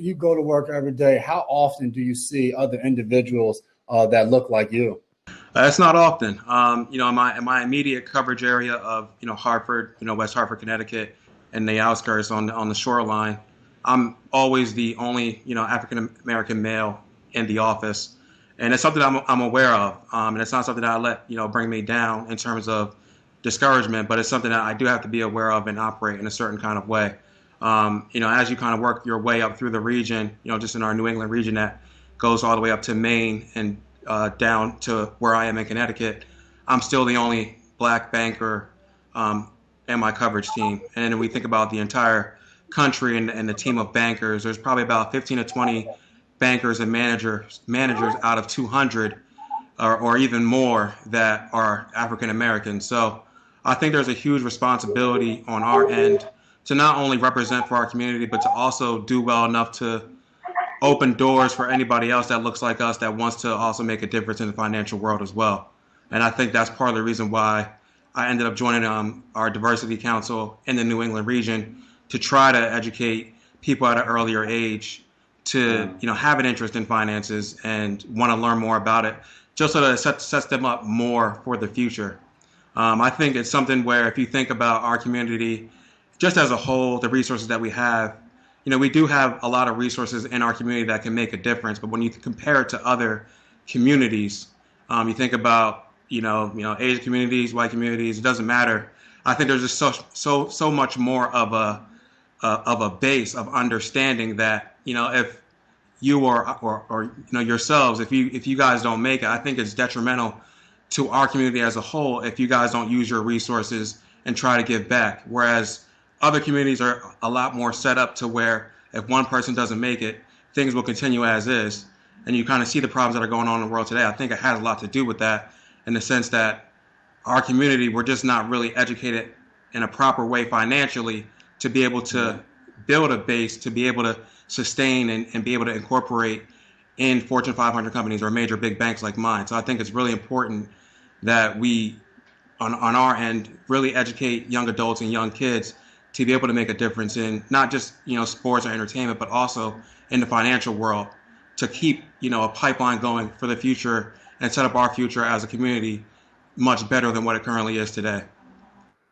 You go to work every day. How often do you see other individuals that look like you? It's not often. In my immediate coverage area of Hartford, West Hartford, Connecticut, and the outskirts on the shoreline, I'm always the only African American male in the office, and it's something I'm aware of. And it's not something that I let bring me down in terms of discouragement, but it's something that I do have to be aware of and operate in a certain kind of way. As you kind of work your way up through the region, just in our New England region that goes all the way up to Maine and down to where I am in Connecticut, I'm still the only black banker in my coverage team. And then we think about the entire country and the team of bankers. There's probably about 15 to 20 bankers and managers out of 200 or even more that are African Americans. So I think there's a huge responsibility on our end to not only represent for our community, but to also do well enough to open doors for anybody else that looks like us that wants to also make a difference in the financial world as well. And I think that's part of the reason why I ended up joining our diversity council in the New England region to try to educate people at an earlier age to have an interest in finances and want to learn more about it, just so that it sets them up more for the future. I think it's something where if you think about our community just as a whole, the resources that we have, we do have a lot of resources in our community that can make a difference. But when you compare it to other communities, you think about Asian communities, white communities. It doesn't matter. I think there's just so much more of a base of understanding that if you or yourselves, if you guys don't make it, I think it's detrimental to our community as a whole if you guys don't use your resources and try to give back. Whereas other communities are a lot more set up to where if one person doesn't make it, things will continue as is. And you kind of see the problems that are going on in the world today. I think it has a lot to do with that in the sense that our community, we're just not really educated in a proper way financially to be able to build a base, to be able to sustain and be able to incorporate in Fortune 500 companies or major big banks like mine. So I think it's really important that we, on our end, really educate young adults and young kids to be able to make a difference in not just sports or entertainment, but also in the financial world to keep a pipeline going for the future and set up our future as a community much better than what it currently is today.